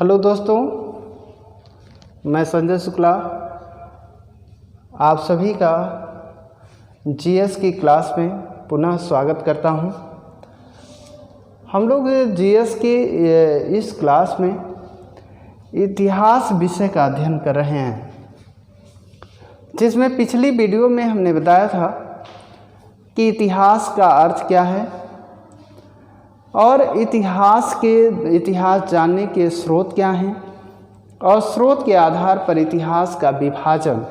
Hello दोस्तों, मैं संजय शुक्ला आप सभी का जीएस की क्लास में पुनः स्वागत करता हूं। हम लोग जीएस की इस क्लास में इतिहास विषय का अध्ययन कर रहे हैं, जिसमें पिछली वीडियो में हमने बताया था कि इतिहास का अर्थ क्या है और इतिहास जानने के स्रोत क्या हैं और स्रोत के आधार पर इतिहास का विभाजन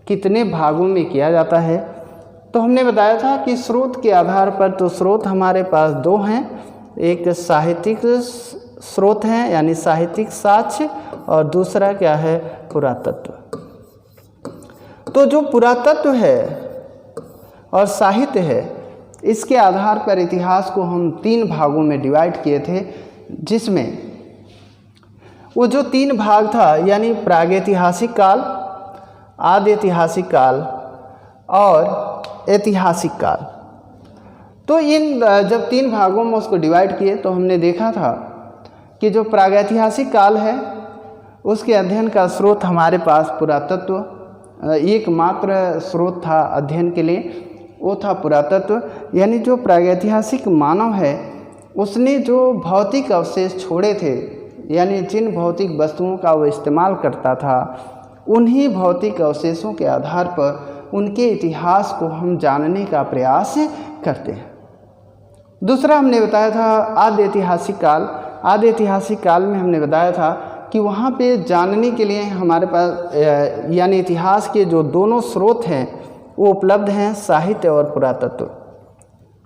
कितने भागों में किया जाता है। तो हमने बताया था कि स्रोत के आधार पर तो स्रोत हमारे पास दो हैं, एक साहित्यिक स्रोत हैं यानी साहित्यिक साक्ष्य और दूसरा क्या है, पुरातत्व। तो जो पुरातत्व है और साहित्य है, इसके आधार पर इतिहास को हम 3 भागों में डिवाइड किए थे, जिसमें वो जो 3 भाग था यानी प्रागैतिहासिक काल, आदि ऐतिहासिक काल और ऐतिहासिक काल। तो इन जब 3 भागों में उसको डिवाइड किए तो हमने देखा था कि जो प्रागैतिहासिक काल है उसके अध्ययन का स्रोत हमारे पास पुरातत्व एकमात्र स्रोत था अध्ययन के लिए, वो था पुरातत्व। यानी जो प्रागैतिहासिक मानव है उसने जो भौतिक अवशेष छोड़े थे, यानी जिन भौतिक वस्तुओं का वो इस्तेमाल करता था, उन्हीं भौतिक अवशेषों के आधार पर उनके इतिहास को हम जानने का प्रयास करते हैं। दूसरा हमने बताया था आदि ऐतिहासिक काल। आदि ऐतिहासिक काल में हमने बताया था कि वहाँ पे जानने के लिए हमारे पास यानी इतिहास के जो दोनों स्रोत हैं वो उपलब्ध हैं, साहित्य और पुरातत्व।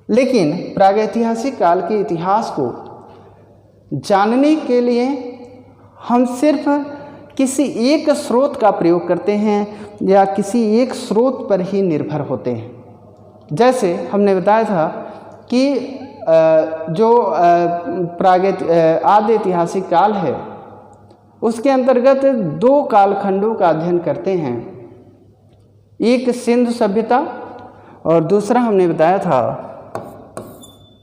लेकिन प्रागैतिहासिक काल के इतिहास को जानने के लिए हम सिर्फ किसी एक स्रोत का प्रयोग करते हैं या किसी एक स्रोत पर ही निर्भर होते हैं। जैसे हमने बताया था कि जो आदि ऐतिहासिक काल है उसके अंतर्गत 2 कालखंडों का अध्ययन करते हैं, एक सिंधु सभ्यता और दूसरा हमने बताया था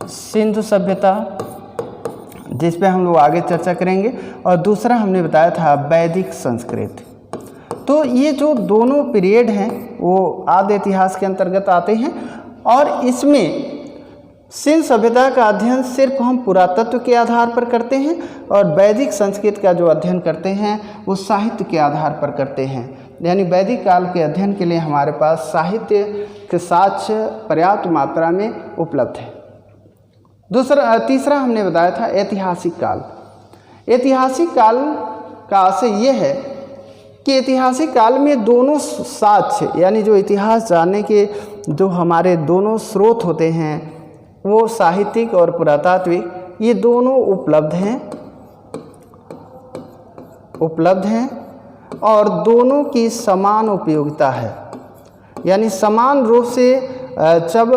सिंधु सभ्यता, जिस पे हम लोग आगे चर्चा करेंगे, और दूसरा हमने बताया था वैदिक संस्कृति। तो ये जो दोनों पीरियड हैं वो आदि इतिहास के अंतर्गत आते हैं और इसमें सिंधु सभ्यता का अध्ययन सिर्फ हम पुरातत्व के आधार पर करते हैं और वैदिक संस्कृत का जो अध्ययन करते हैं वो साहित्य के आधार पर करते हैं। यानी वैदिक काल के अध्ययन के लिए हमारे पास साहित्य के साक्ष्य पर्याप्त मात्रा में उपलब्ध है। तीसरा हमने बताया था ऐतिहासिक काल। ऐतिहासिक काल का आशय ये है कि ऐतिहासिक काल में दोनों साक्ष्य यानी जो इतिहास जानने के जो हमारे दोनों स्रोत होते हैं वो साहित्यिक और पुरातात्विक, ये दोनों उपलब्ध हैं और दोनों की समान उपयोगिता है। यानी समान रूप से जब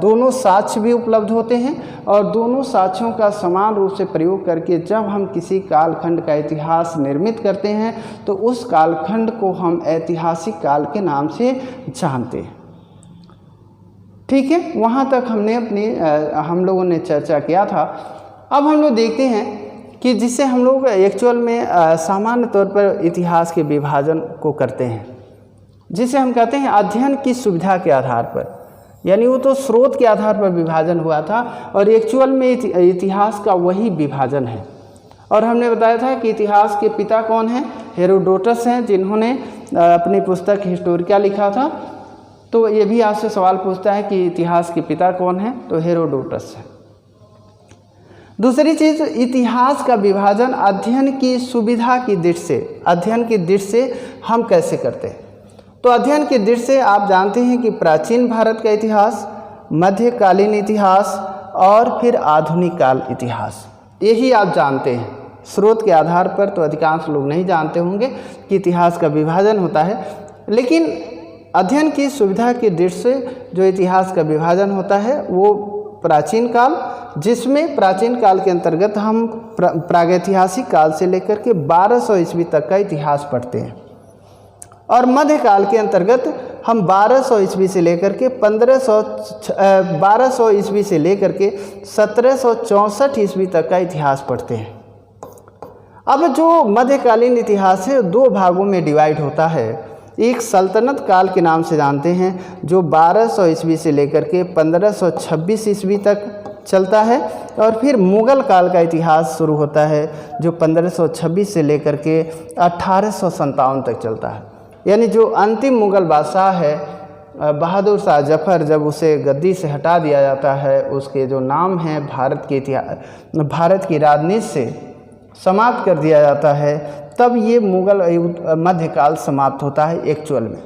दोनों साक्ष्य भी उपलब्ध होते हैं और दोनों साक्ष्यों का समान रूप से प्रयोग करके जब हम किसी कालखंड का इतिहास निर्मित करते हैं तो उस कालखंड को हम ऐतिहासिक काल के नाम से जानते हैं। ठीक है, वहाँ तक हम लोगों ने चर्चा किया था। अब हम लोग देखते हैं कि जिससे हम लोग एक्चुअल में सामान्य तौर पर इतिहास के विभाजन को करते हैं, जिसे हम कहते हैं अध्ययन की सुविधा के आधार पर। यानी वो तो स्रोत के आधार पर विभाजन हुआ था और एक्चुअल में इतिहास का वही विभाजन है। और हमने बताया था कि इतिहास के पिता कौन हैं, हेरोडोटस हैं, जिन्होंने अपनी पुस्तक हिस्टोरिका लिखा था। तो ये भी आपसे सवाल पूछता है कि इतिहास के पिता कौन हैं, तो हेरोडोटस है। दूसरी चीज़, इतिहास का विभाजन अध्ययन की सुविधा की दृष्टि से हम कैसे करते हैं। तो अध्ययन की दृष्टि से आप जानते हैं कि प्राचीन भारत का इतिहास, मध्यकालीन इतिहास और फिर आधुनिक काल इतिहास, यही आप जानते हैं। स्रोत के आधार पर तो अधिकांश लोग नहीं जानते होंगे कि इतिहास का विभाजन होता है, लेकिन अध्ययन की सुविधा की दृष्टि से जो इतिहास का विभाजन होता है वो प्राचीन काल, जिसमें प्राचीन काल के अंतर्गत हम प्रागैतिहासिक काल से लेकर के 1200 ईस्वी तक का इतिहास पढ़ते हैं, और मध्यकाल के अंतर्गत हम 1200 ईस्वी से लेकर के 1200 ईस्वी से लेकर के 1764 ईस्वी तक का इतिहास पढ़ते हैं। अब जो मध्यकालीन इतिहास है दो भागों में डिवाइड होता है। एक सल्तनत काल के नाम से जानते हैं जो 1200 ईस्वी से लेकर के 1526 ईस्वी तक चलता है, और फिर मुग़ल काल का इतिहास शुरू होता है जो 1526 से लेकर के 1857 तक चलता है। यानी जो अंतिम मुग़ल बादशाह है बहादुर शाह जफ़र, जब उसे गद्दी से हटा दिया जाता है, उसके जो नाम है भारत की राजनीति से समाप्त कर दिया जाता है, तब ये मुग़ल मध्यकाल समाप्त होता है एक्चुअल में।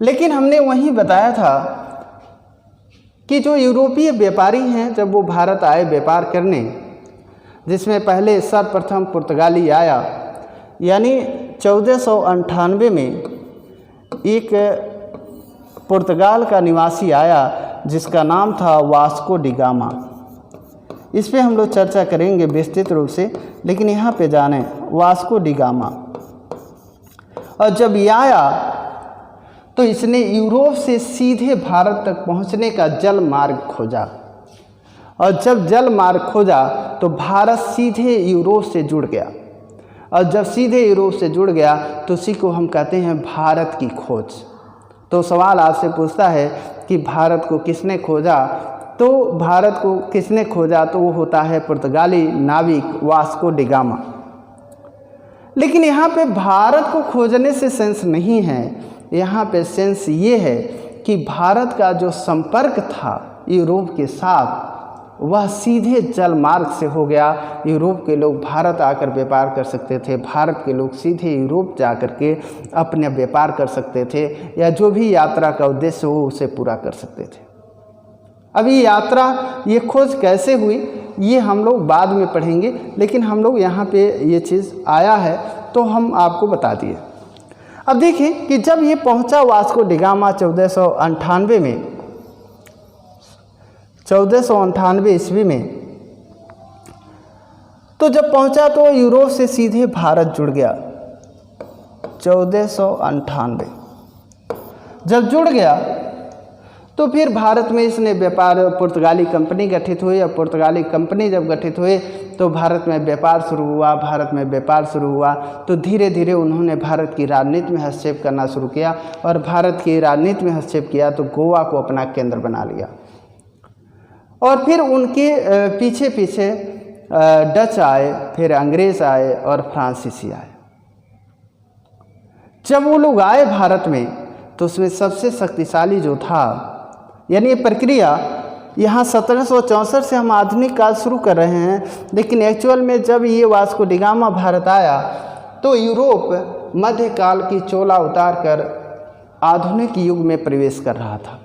लेकिन हमने वहीं बताया था कि जो यूरोपीय व्यापारी हैं जब वो भारत आए व्यापार करने, जिसमें पहले सर्वप्रथम पुर्तगाली आया, यानी 1498 में एक पुर्तगाल का निवासी आया जिसका नाम था वास्को डी गामा। इस पे हम लोग चर्चा करेंगे विस्तृत रूप से, लेकिन यहाँ पे जाने वास्को डी गामा। और जब ये आया तो इसने यूरोप से सीधे भारत तक पहुँचने का जल मार्ग खोजा, और जब जल मार्ग खोजा तो भारत सीधे यूरोप से जुड़ गया, और जब सीधे यूरोप से जुड़ गया तो उसी को हम कहते हैं भारत की खोज। तो सवाल आपसे पूछता है कि भारत को किसने खोजा, तो भारत को किसने खोजा, तो वो होता है पुर्तगाली नाविक वास्को डी गामा। लेकिन यहाँ पे भारत को खोजने से सेंस नहीं है, यहाँ पे सेंस ये है कि भारत का जो संपर्क था यूरोप के साथ वह सीधे जल मार्ग से हो गया। यूरोप के लोग भारत आकर व्यापार कर सकते थे, भारत के लोग सीधे यूरोप जा कर के अपने व्यापार कर सकते थे, या जो भी यात्रा का उद्देश्य हो उसे पूरा कर सकते थे। अभी यात्रा ये खोज कैसे हुई ये हम लोग बाद में पढ़ेंगे, लेकिन हम लोग यहाँ पे ये चीज़ आया है तो हम आपको बता दिए। अब देखिए कि जब ये पहुँचा वास्को डी गामा 1498 में, 1498 ईस्वी में, तो जब पहुंचा तो यूरोप से सीधे भारत जुड़ गया। 1498 जब जुड़ गया तो फिर भारत में इसने व्यापार, पुर्तगाली कंपनी गठित हुई, और पुर्तगाली कंपनी जब गठित हुई तो भारत में व्यापार शुरू हुआ। भारत में व्यापार शुरू हुआ तो धीरे धीरे उन्होंने भारत की राजनीति में हस्तक्षेप करना शुरू किया, और भारत की राजनीति में हस्तक्षेप किया तो गोवा को अपना केंद्र बना लिया। और फिर उनके पीछे पीछे डच आए, फिर अंग्रेज़ आए और फ्रांसीसी आए। जब वो लोग आए भारत में तो उसमें सबसे शक्तिशाली जो था, यानी ये प्रक्रिया यहाँ 1764 से हम आधुनिक काल शुरू कर रहे हैं, लेकिन एक्चुअल में जब ये वास्को डी गामा भारत आया तो यूरोप मध्यकाल की चोला उतार कर आधुनिक युग में प्रवेश कर रहा था।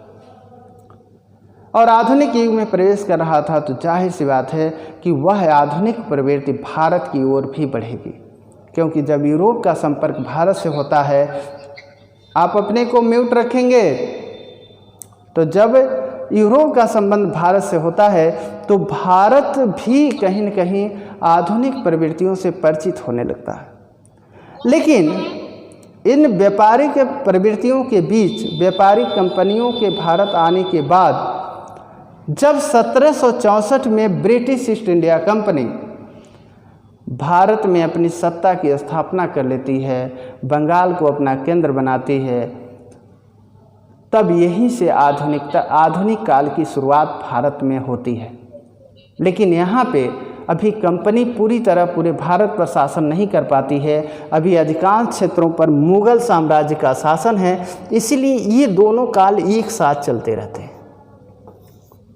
और आधुनिक युग में प्रवेश कर रहा था तो जाहिर सी बात है कि वह आधुनिक प्रवृत्ति भारत की ओर भी बढ़ेगी, क्योंकि जब यूरोप का संपर्क भारत से होता है, आप अपने को म्यूट रखेंगे, तो जब यूरोप का संबंध भारत से होता है तो भारत भी कहीं न कहीं आधुनिक प्रवृत्तियों से परिचित होने लगता है। लेकिन इन व्यापारिक प्रवृत्तियों के बीच व्यापारिक कंपनियों के भारत आने के बाद जब 1764 में British east India company Bharat में अपनी सत्ता की स्थापना कर लेती है, बंगाल को अपना केंद्र बनाती है, तब यहीं से आधुनिक काल की शुरुआत भारत में होती है। लेकिन यहाँ पे अभी कंपनी पूरी तरह पूरे भारत पर शासन नहीं कर पाती है, अभी अधिकांश क्षेत्रों पर मुग़ल साम्राज्य का शासन है, इसीलिए ये दोनों काल एक साथ चलते रहते हैं।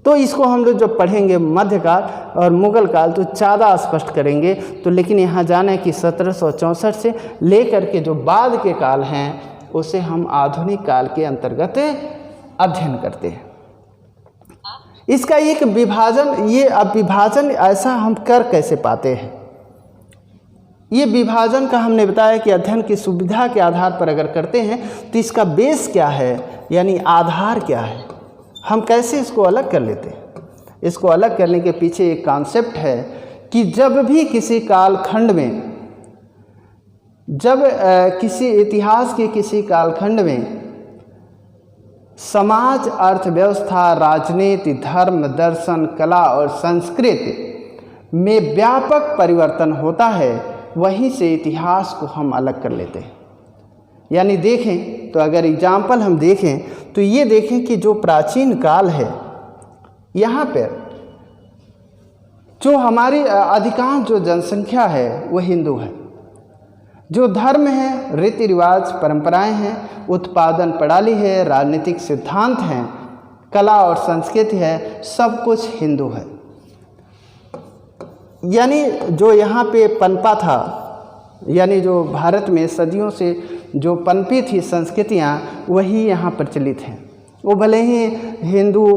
तो इसको हम लोग जब पढ़ेंगे मध्यकाल और मुग़ल काल तो ज़्यादा स्पष्ट करेंगे। तो लेकिन यहाँ जाना है कि 1764 से लेकर के जो बाद के काल हैं उसे हम आधुनिक काल के अंतर्गत अध्ययन करते हैं। इसका एक विभाजन, ये अब विभाजन ऐसा हम कर कैसे पाते हैं, ये विभाजन का हमने बताया कि अध्ययन की सुविधा के आधार पर अगर करते हैं तो इसका बेस क्या है, यानी आधार क्या है, हम कैसे इसको अलग कर लेते हैं। इसको अलग करने के पीछे एक कॉन्सेप्ट है कि जब भी किसी कालखंड में, जब किसी इतिहास के किसी कालखंड में समाज, अर्थव्यवस्था, राजनीति, धर्म, दर्शन, कला और संस्कृति में व्यापक परिवर्तन होता है, वहीं से इतिहास को हम अलग कर लेते हैं। यानी देखें तो अगर एग्जाम्पल हम देखें तो ये देखें कि जो प्राचीन काल है, यहाँ पर जो हमारी अधिकांश जो जनसंख्या है वो हिंदू है। जो धर्म है, रीति रिवाज, परंपराएं हैं, उत्पादन प्रणाली है, राजनीतिक सिद्धांत हैं, कला और संस्कृति है, सब कुछ हिंदू है। यानी जो यहाँ पे पनपा था, यानी जो भारत में सदियों से जो पनपी थी संस्कृतियाँ, वही यहाँ प्रचलित हैं। वो भले ही हिंदू,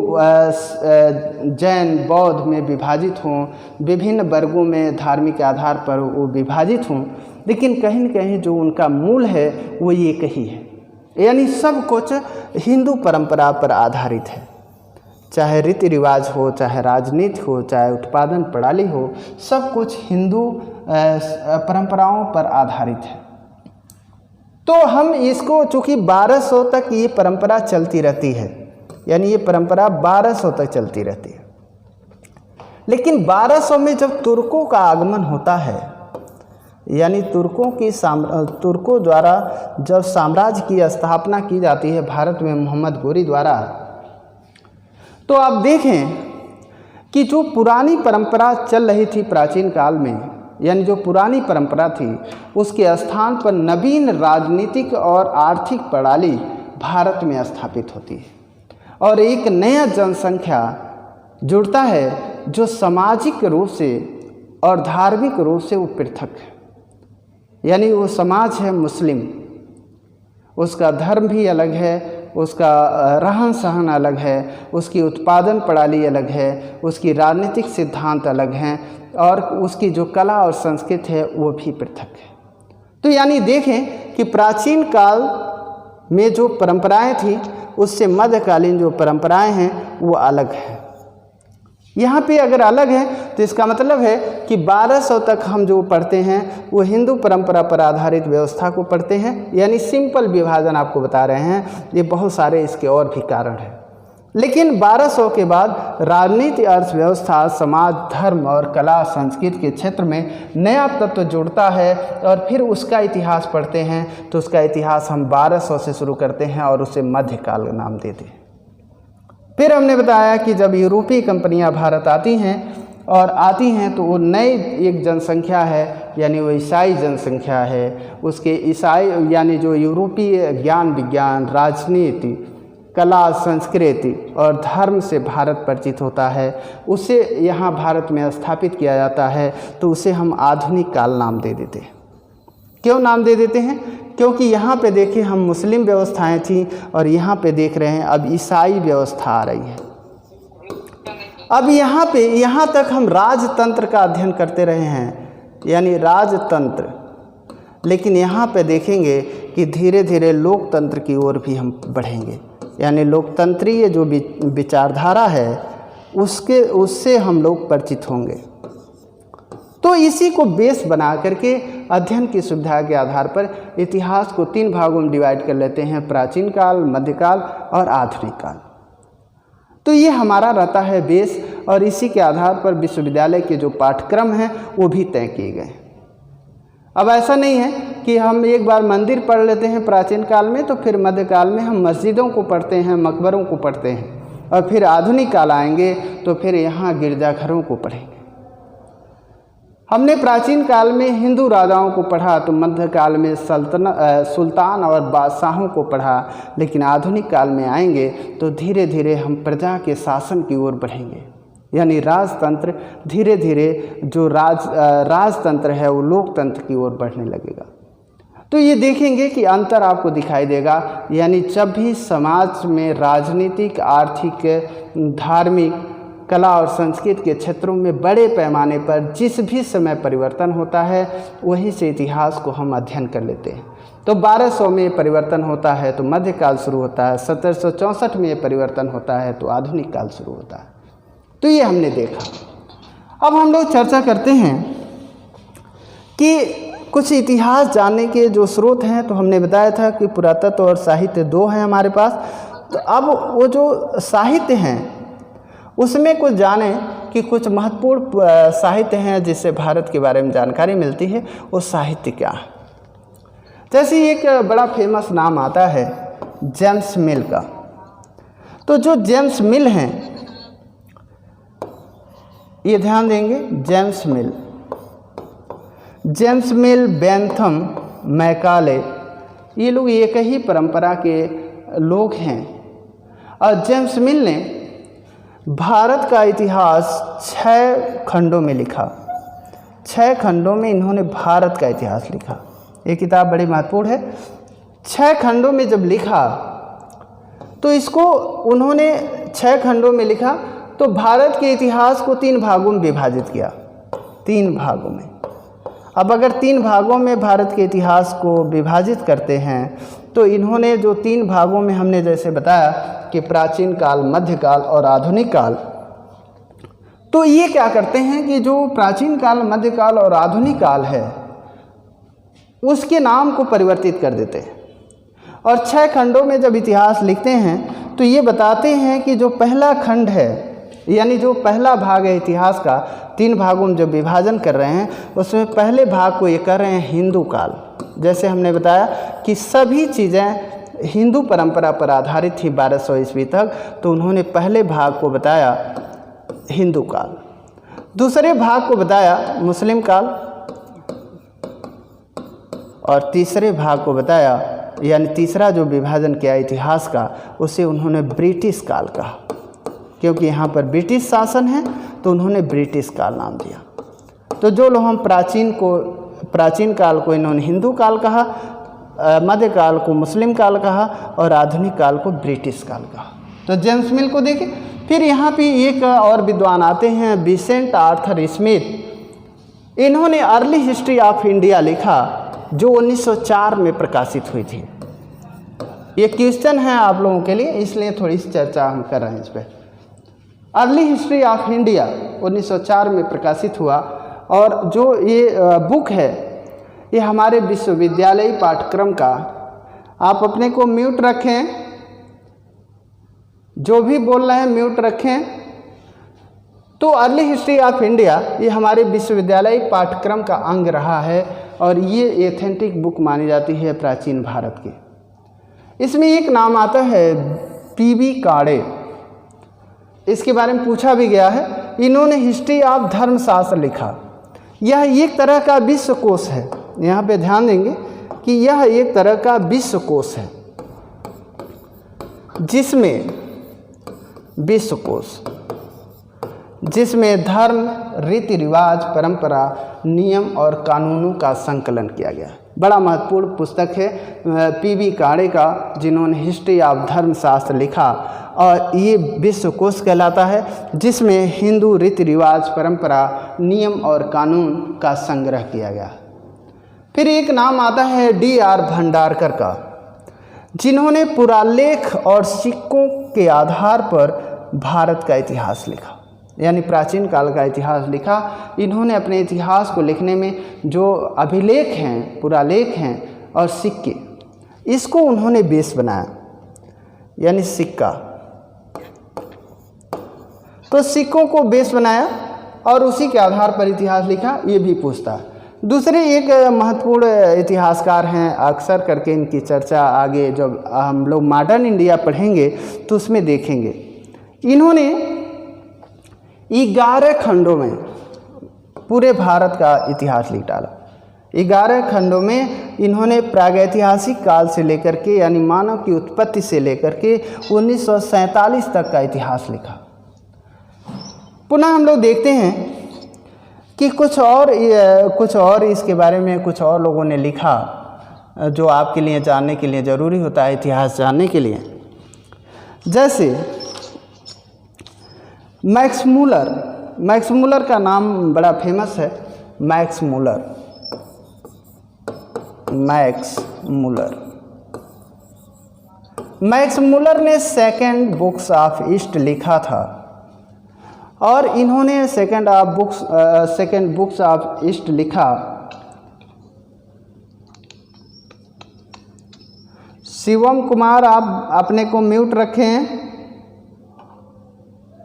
जैन, बौद्ध में विभाजित हों, विभिन्न वर्गों में धार्मिक आधार पर वो विभाजित हों, लेकिन कहीं न कहीं जो उनका मूल है वो ये कही है। यानी सब कुछ हिंदू परंपरा पर आधारित है, चाहे रीति रिवाज हो, चाहे राजनीति हो, चाहे उत्पादन प्रणाली हो, सब कुछ हिंदू परंपराओं पर आधारित है। तो हम इसको, चूँकि 1200 तक ये परंपरा चलती रहती है, यानी ये परंपरा 1200 तक चलती रहती है। लेकिन 1200 में जब तुर्कों का आगमन होता है, यानी तुर्कों द्वारा जब साम्राज्य की स्थापना की जाती है भारत में मोहम्मद गोरी द्वारा, तो आप देखें कि जो पुरानी परंपरा चल रही थी प्राचीन काल में, यानी जो पुरानी परंपरा थी, उसके स्थान पर नवीन राजनीतिक और आर्थिक प्रणाली भारत में स्थापित होती है और एक नया जनसंख्या जुड़ता है जो सामाजिक रूप से और धार्मिक रूप से वो पृथक है। यानी वो समाज है मुस्लिम, उसका धर्म भी अलग है, उसका रहन सहन अलग है, उसकी उत्पादन प्रणाली अलग है, उसकी राजनीतिक सिद्धांत अलग हैं और उसकी जो कला और संस्कृति है वो भी पृथक है। तो यानी देखें कि प्राचीन काल में जो परंपराएं थी उससे मध्यकालीन जो परंपराएं हैं वो अलग हैं। यहाँ पे अगर अलग है तो इसका मतलब है कि 1200 तक हम जो पढ़ते हैं वो हिंदू परंपरा पर आधारित व्यवस्था को पढ़ते हैं, यानी सिंपल विभाजन आपको बता रहे हैं। ये बहुत सारे इसके और भी कारण हैं। लेकिन 1200 के बाद राजनीति, अर्थव्यवस्था, समाज, धर्म और कला संस्कृति के क्षेत्र में नया तत्व जुड़ता है और फिर उसका इतिहास पढ़ते हैं। तो उसका इतिहास हम 1200 से शुरू करते हैं और उसे मध्यकाल का नाम देते हैं। फिर हमने बताया कि जब यूरोपीय कंपनियां भारत आती हैं तो वो नई एक जनसंख्या है, यानी वो ईसाई जनसंख्या है। उसके ईसाई यानी जो यूरोपीय ज्ञान विज्ञान, राजनीति, कला, संस्कृति और धर्म से भारत परिचित होता है, उसे यहाँ भारत में स्थापित किया जाता है। तो उसे हम आधुनिक काल नाम दे देते हैं। क्यों नाम दे देते हैं? क्योंकि यहाँ पे देखिए हम मुस्लिम व्यवस्थाएं थी और यहाँ पे देख रहे हैं अब ईसाई व्यवस्था आ रही है। अब यहाँ तक हम राजतंत्र का अध्ययन करते रहे हैं, यानी राजतंत्र, लेकिन यहाँ पे देखेंगे कि धीरे धीरे लोकतंत्र की ओर भी हम बढ़ेंगे। यानी लोकतंत्रीय जो विचारधारा है उससे हम लोग परिचित होंगे। तो इसी को बेस बना करके अध्ययन की सुविधा के आधार पर इतिहास को 3 भागों में डिवाइड कर लेते हैं, प्राचीन काल, मध्यकाल और आधुनिक काल। तो ये हमारा रहता है बेस और इसी के आधार पर विश्वविद्यालय के जो पाठ्यक्रम हैं वो भी तय किए गए। अब ऐसा नहीं है कि हम एक बार मंदिर पढ़ लेते हैं प्राचीन काल में तो फिर मध्यकाल में हम मस्जिदों को पढ़ते हैं, मकबरों को पढ़ते हैं और फिर आधुनिक काल आएंगे तो फिर यहाँ गिरजाघरों को पढ़ेंगे। हमने प्राचीन काल में हिंदू राजाओं को पढ़ा तो मध्यकाल में सुल्तान और बादशाहों को पढ़ा, लेकिन आधुनिक काल में आएंगे तो धीरे धीरे हम प्रजा के शासन की ओर बढ़ेंगे। यानी राजतंत्र धीरे धीरे जो राजतंत्र है वो लोकतंत्र की ओर बढ़ने लगेगा। तो ये देखेंगे कि अंतर आपको दिखाई देगा। यानी जब भी समाज में राजनीतिक, आर्थिक, धार्मिक, कला और संस्कृति के क्षेत्रों में बड़े पैमाने पर जिस भी समय परिवर्तन होता है वहीं से इतिहास को हम अध्ययन कर लेते हैं। तो 1200 में परिवर्तन होता है तो मध्यकाल शुरू होता है, 1764 में परिवर्तन होता है तो आधुनिक काल शुरू होता है। तो ये हमने देखा। अब हम लोग चर्चा करते हैं कि कुछ इतिहास जानने के जो स्रोत हैं। तो हमने बताया था कि पुरातत्व और साहित्य 2 हैं हमारे पास। तो अब वो जो साहित्य हैं उसमें कुछ जाने कि कुछ महत्वपूर्ण साहित्य हैं जिससे भारत के बारे में जानकारी मिलती है, वो साहित्य क्या है। जैसे एक बड़ा फेमस नाम आता है जेम्स मिल का। तो जो जेम्स मिल हैं, ये ध्यान देंगे, जेम्स मिल, बेंथम, मैकाले, ये लोग एक ही परंपरा के लोग हैं। और जेम्स मिल ने भारत का इतिहास 6 खंडों में लिखा। 6 खंडों में इन्होंने भारत का इतिहास लिखा। ये किताब बड़ी महत्वपूर्ण है। 6 खंडों में जब लिखा तो इसको उन्होंने 6 खंडों में लिखा तो भारत के इतिहास को 3 भागों में विभाजित किया। 3 भागों में। अब अगर 3 भागों में भारत के इतिहास को विभाजित करते हैं तो इन्होंने जो 3 भागों में हमने जैसे बताया कि प्राचीन काल, मध्यकाल और आधुनिक काल, तो ये क्या करते हैं कि जो प्राचीन काल, मध्यकाल और आधुनिक काल है उसके नाम को परिवर्तित कर देते हैं। और 6 खंडों में जब इतिहास लिखते हैं तो ये बताते हैं कि जो पहला खंड है, यानी जो पहला भाग है इतिहास का, 3 भागों में जब विभाजन कर रहे हैं उसमें पहले भाग को ये कर रहे हैं हिंदू काल। जैसे हमने बताया कि सभी चीज़ें हिंदू परंपरा पर आधारित थी 1200 ईस्वी तक, तो उन्होंने पहले भाग को बताया हिंदू काल, दूसरे भाग को बताया मुस्लिम काल और तीसरे भाग को बताया, यानी तीसरा जो विभाजन किया इतिहास का, उसे उन्होंने ब्रिटिश काल कहा। क्योंकि यहाँ पर ब्रिटिश शासन है तो उन्होंने ब्रिटिश काल नाम दिया। तो जो लोग हम प्राचीन काल को इन्होंने हिंदू काल कहा, मध्यकाल को मुस्लिम काल कहा और आधुनिक काल को ब्रिटिश काल कहा। तो जेम्स मिल को देखें। फिर यहाँ पे एक और विद्वान आते हैं विसेंट आर्थर स्मिथ। इन्होंने अर्ली हिस्ट्री ऑफ इंडिया लिखा जो 1904 में प्रकाशित हुई थी। ये क्वेश्चन है आप लोगों के लिए, इसलिए थोड़ी सी चर्चा हम कर रहे हैं इस पर। अर्ली हिस्ट्री ऑफ इंडिया 1904 में प्रकाशित हुआ और जो ये बुक है ये हमारे विश्वविद्यालय पाठ्यक्रम का, आप अपने को म्यूट रखें, जो भी बोल रहे हैं म्यूट रखें। तो अर्ली हिस्ट्री ऑफ इंडिया ये हमारे विश्वविद्यालय पाठ्यक्रम का अंग रहा है और ये एथेंटिक बुक मानी जाती है प्राचीन भारत की। इसमें एक नाम आता है पीबी काड़े, इसके बारे में पूछा भी गया है। इन्होंने हिस्ट्री ऑफ धर्मशास्त्र लिखा। यह एक तरह का विश्वकोश है, यहाँ पे ध्यान देंगे कि यह एक तरह का विश्वकोश है जिसमें धर्म, रीति रिवाज, परंपरा, नियम और कानूनों का संकलन किया गया। बड़ा महत्वपूर्ण पुस्तक है पीबी काड़े का, जिन्होंने हिस्ट्री ऑफ धर्मशास्त्र लिखा और ये विश्वकोश कहलाता है, जिसमें हिंदू रीति रिवाज, परंपरा, नियम और कानून का संग्रह किया गया। फिर एक नाम आता है D.R. भंडारकर का, जिन्होंने पुरालेख और सिक्कों के आधार पर भारत का इतिहास लिखा, यानी प्राचीन काल का इतिहास लिखा। इन्होंने अपने इतिहास को लिखने में जो अभिलेख हैं, पुरालेख हैं और सिक्के, इसको उन्होंने बेस बनाया, यानी सिक्का। तो सिक्कों को बेस बनाया और उसी के आधार पर इतिहास लिखा, ये भी पूछता है। दूसरे एक महत्वपूर्ण इतिहासकार हैं, अक्सर करके इनकी चर्चा आगे जब हम लोग मॉडर्न इंडिया पढ़ेंगे तो उसमें देखेंगे। इन्होंने 11 खंडों में पूरे भारत का इतिहास लिख डाला। 11 खंडों में इन्होंने प्रागैतिहासिक काल से लेकर के, यानी मानव की उत्पत्ति से लेकर के 1947 तक का इतिहास लिखा। पुनः हम लोग देखते हैं कि कुछ और इसके बारे में कुछ और लोगों ने लिखा जो आपके लिए जानने के लिए ज़रूरी होता है, इतिहास जानने के लिए। जैसे मैक्स मूलर का नाम बड़ा फेमस है। मैक्स मूलर ने सेकंड बुक्स ऑफ ईस्ट लिखा था और इन्होंने सेकंड बुक्स ऑफ ईस्ट लिखा शिवम कुमार, आप अपने को म्यूट रखें।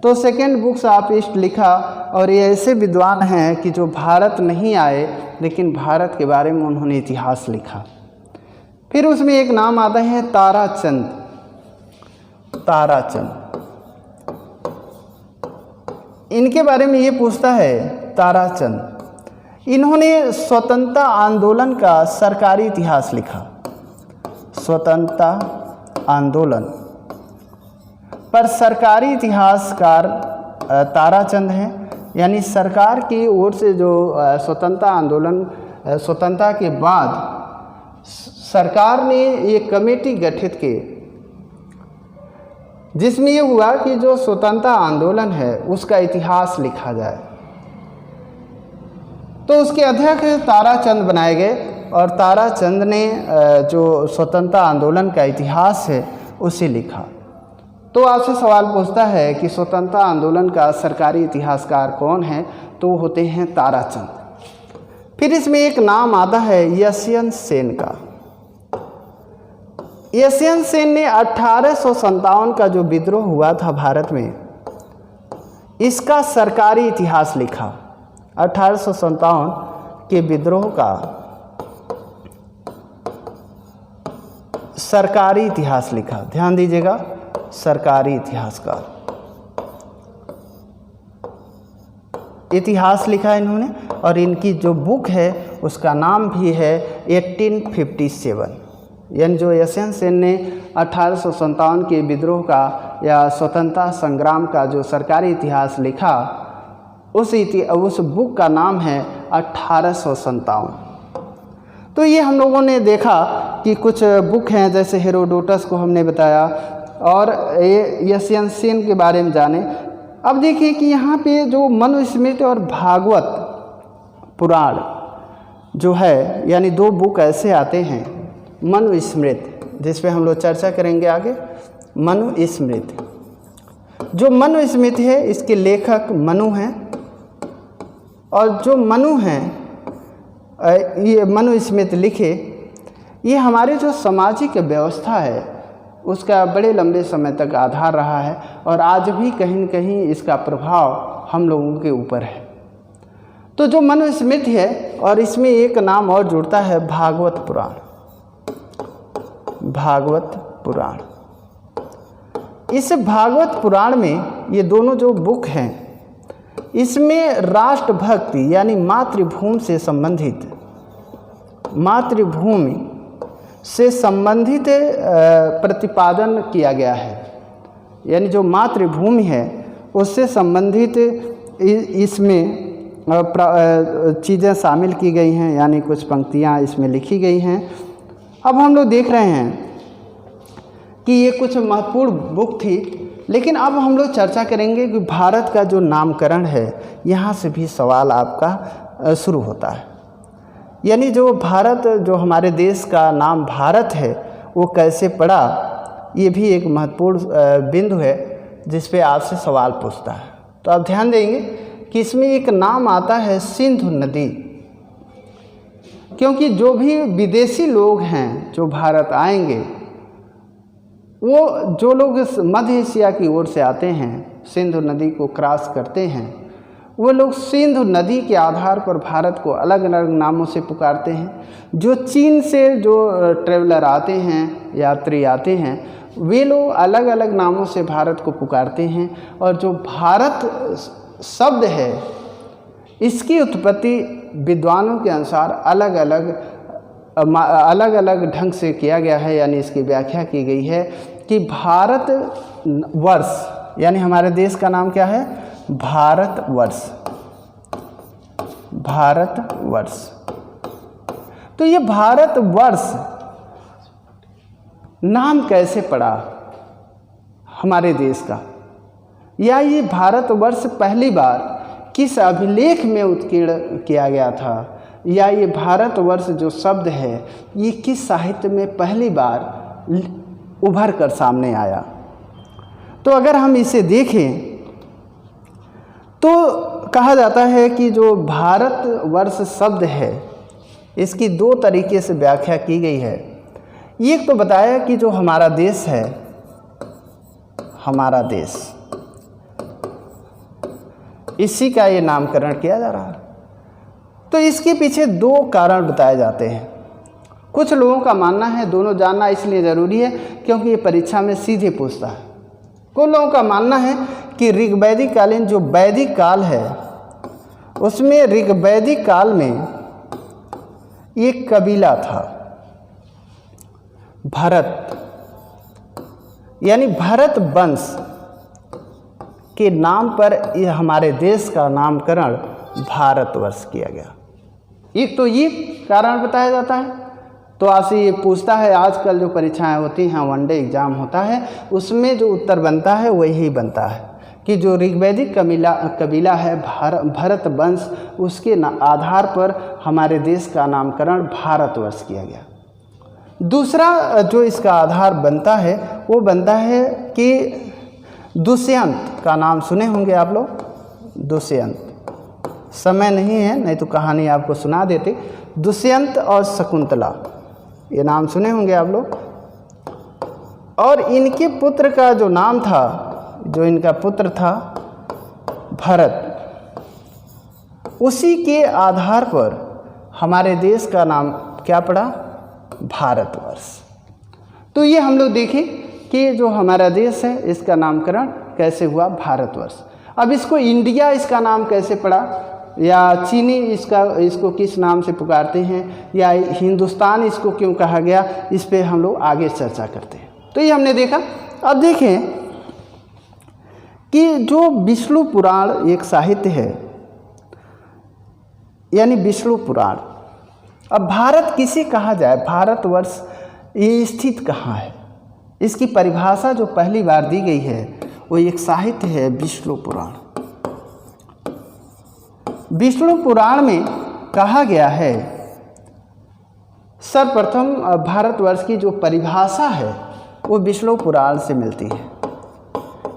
तो सेकेंड बुक्स ऑफ लिखा, और ये ऐसे विद्वान हैं कि जो भारत नहीं आए लेकिन भारत के बारे में उन्होंने इतिहास लिखा। फिर उसमें एक नाम आता है ताराचंद। ताराचंद, इनके बारे में ये पूछता है ताराचंद, इन्होंने स्वतंत्रता आंदोलन का सरकारी इतिहास लिखा। स्वतंत्रता आंदोलन पर सरकारी इतिहासकार ताराचंद हैं, यानी सरकार की ओर से जो स्वतंत्रता आंदोलन, स्वतंत्रता के बाद सरकार ने एक कमेटी गठित की जिसमें ये हुआ कि जो स्वतंत्रता आंदोलन है उसका इतिहास लिखा जाए। तो उसके अध्यक्ष ताराचंद बनाए गए और ताराचंद ने जो स्वतंत्रता आंदोलन का इतिहास है उसे लिखा। तो आपसे सवाल पूछता है कि स्वतंत्रता आंदोलन का सरकारी इतिहासकार कौन है, तो वो होते हैं ताराचंद। फिर इसमें एक नाम आता है यशवंत सेन का। यशवंत सेन ने 1857 का जो विद्रोह हुआ था भारत में, इसका सरकारी इतिहास लिखा। 1857 के विद्रोह का सरकारी इतिहास लिखा। ध्यान दीजिएगा, सरकारी इतिहासकार, इतिहास लिखा इन्होंने। और इनकी जो बुक है उसका नाम भी है 1857। यानी जो यशवंत सेन ने 1857 के विद्रोह का या स्वतंत्रता संग्राम का जो सरकारी इतिहास लिखा, उस बुक का नाम है 1857। तो ये हम लोगों ने देखा कि कुछ बुक हैं, जैसे हेरोडोटस को हमने बताया और ये यशवंत सेन के बारे में जाने। अब देखिए कि यहाँ पे जो मनुस्मृति और भागवत पुराण जो है, यानी दो बुक ऐसे आते हैं। मनुस्मृति, जिस पे हम लोग चर्चा करेंगे आगे, मनुस्मृति। जो मनुस्मृति है इसके लेखक मनु हैं, और जो मनु हैं ये मनुस्मृति लिखे, ये हमारे जो सामाजिक व्यवस्था है उसका बड़े लंबे समय तक आधार रहा है, और आज भी कहीं न कहीं इसका प्रभाव हम लोगों के ऊपर है। तो जो मनुस्मृति है, और इसमें एक नाम और जुड़ता है भागवत पुराण। भागवत पुराण, इस भागवत पुराण में ये दोनों जो बुक हैं, इसमें राष्ट्रभक्ति यानी मातृभूमि से संबंधित, मातृभूमि से संबंधित प्रतिपादन किया गया है। यानी जो मातृभूमि है उससे संबंधित इसमें चीज़ें शामिल की गई हैं, यानी कुछ पंक्तियाँ इसमें लिखी गई हैं। अब हम लोग देख रहे हैं कि ये कुछ महत्वपूर्ण बुक थी, लेकिन अब हम लोग चर्चा करेंगे कि भारत का जो नामकरण है, यहाँ से भी सवाल आपका शुरू होता है। यानी जो भारत, जो हमारे देश का नाम भारत है, वो कैसे पड़ा, ये भी एक महत्वपूर्ण बिंदु है जिस पे आपसे सवाल पूछता है। तो आप ध्यान देंगे कि इसमें एक नाम आता है सिंधु नदी, क्योंकि जो भी विदेशी लोग हैं जो भारत आएंगे, वो जो लोग मध्य एशिया की ओर से आते हैं, सिंधु नदी को क्रॉस करते हैं, वो लोग सिंधु नदी के आधार पर भारत को अलग अलग नामों से पुकारते हैं। जो चीन से जो ट्रेवलर आते हैं, यात्री आते हैं, वे लोग अलग अलग नामों से भारत को पुकारते हैं। और जो भारत शब्द है, इसकी उत्पत्ति विद्वानों के अनुसार अलग अलग ढंग से किया गया है। यानी इसकी व्याख्या की गई है कि भारत वर्ष, यानी हमारे देश का नाम क्या है, भारतवर्ष। भारतवर्ष, तो ये भारतवर्ष नाम कैसे पड़ा हमारे देश का, या ये भारतवर्ष पहली बार किस अभिलेख में उत्कीर्ण किया गया था, या ये भारतवर्ष जो शब्द है ये किस साहित्य में पहली बार उभर कर सामने आया। तो अगर हम इसे देखें तो कहा जाता है कि जो भारतवर्ष शब्द है, इसकी दो तरीके से व्याख्या की गई है। एक तो बताया कि जो हमारा देश है, हमारा देश, इसी का ये नामकरण किया जा रहा है। तो इसके पीछे दो कारण बताए जाते हैं। कुछ लोगों का मानना है, दोनों जानना इसलिए ज़रूरी है क्योंकि ये परीक्षा में सीधे पूछता है। कुछ लोगों का मानना है कि ऋग्वैदिक कालीन जो वैदिक काल है उसमें ऋग्वैदिक काल में एक कबीला था भरत, यानी भरत वंश के नाम पर यह हमारे देश का नामकरण भारतवर्ष किया गया। एक तो ये कारण बताया जाता है। तो आपसे ये पूछता है, आजकल जो परीक्षाएं होती हैं, वनडे एग्ज़ाम होता है, उसमें जो उत्तर बनता है वही बनता है कि जो ऋग्वैदिक कबीला है भरत वंश, उसके आधार पर हमारे देश का नामकरण भारतवर्ष किया गया। दूसरा जो इसका आधार बनता है वो बनता है कि दुष्यंत का नाम सुने होंगे आप लोग। दुष्यंत, समय नहीं है नहीं तो कहानी आपको सुना देते। दुष्यंत और शकुंतला, ये नाम सुने होंगे आप लोग। और इनके पुत्र का जो नाम था, जो इनका पुत्र था भरत, उसी के आधार पर हमारे देश का नाम क्या पड़ा? भारतवर्ष। तो ये हम लोग देखें कि जो हमारा देश है इसका नामकरण कैसे हुआ? भारतवर्ष। अब इसको इंडिया इसका नाम कैसे पड़ा, या चीनी इसको किस नाम से पुकारते हैं, या हिंदुस्तान इसको क्यों कहा गया, इस पे हम लोग आगे चर्चा करते हैं। तो ये हमने देखा। अब देखें कि जो विष्णु पुराण एक साहित्य है, यानी विष्णु पुराण। अब भारत किसे कहा जाए, भारतवर्ष ये स्थित कहाँ है, इसकी परिभाषा जो पहली बार दी गई है वो एक साहित्य है विष्णु पुराण। विष्णु पुराण में कहा गया है, सर्वप्रथम भारतवर्ष की जो परिभाषा है वो विष्णु पुराण से मिलती है।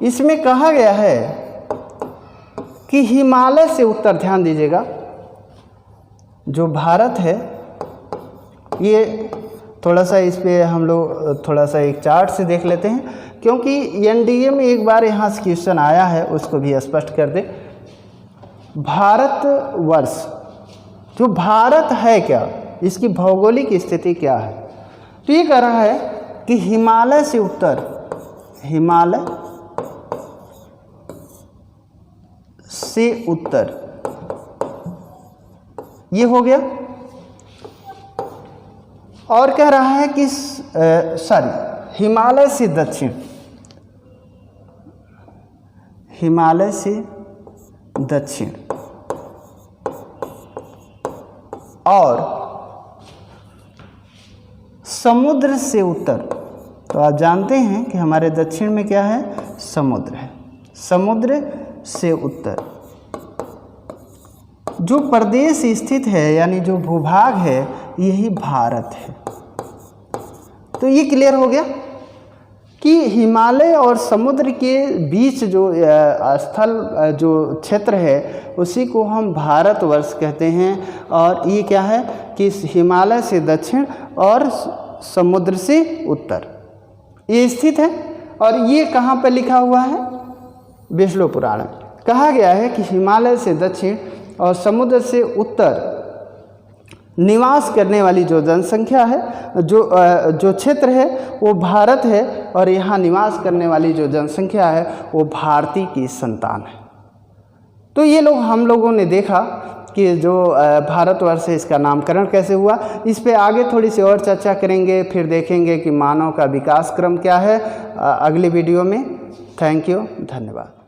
इसमें कहा गया है कि हिमालय से उत्तर, ध्यान दीजिएगा, जो भारत है, ये थोड़ा सा इस पे हम लोग थोड़ा सा एक चार्ट से देख लेते हैं, क्योंकि एनडीए में एक बार यहाँ से क्वेश्चन आया है, उसको भी स्पष्ट कर दे। भारतवर्ष, जो भारत है क्या, इसकी भौगोलिक स्थिति क्या है? तो ये कह रहा है कि हिमालय से उत्तर, हिमालय से उत्तर, ये हो गया। और कह रहा है कि हिमालय से दक्षिण, हिमालय से दक्षिण, और समुद्र से उत्तर। तो आप जानते हैं कि हमारे दक्षिण में क्या है? समुद्र है। समुद्र से उत्तर जो प्रदेश स्थित है, यानी जो भूभाग है, यही भारत है। तो ये क्लियर हो गया कि हिमालय और समुद्र के बीच जो स्थल, जो क्षेत्र है, उसी को हम भारतवर्ष कहते हैं। और ये क्या है कि हिमालय से दक्षिण और समुद्र से उत्तर ये स्थित है। और ये कहाँ पर लिखा हुआ है? विष्णु पुराण में कहा गया है कि हिमालय से दक्षिण और समुद्र से उत्तर निवास करने वाली जो जनसंख्या है, जो क्षेत्र है वो भारत है, और यहाँ निवास करने वाली जो जनसंख्या है वो भारतीय की संतान है। तो ये हम लोगों ने देखा कि जो भारतवर्ष है इसका नामकरण कैसे हुआ। इस पे आगे थोड़ी सी और चर्चा करेंगे, फिर देखेंगे कि मानव का विकास क्रम क्या है अगली वीडियो में। थैंक यू, धन्यवाद।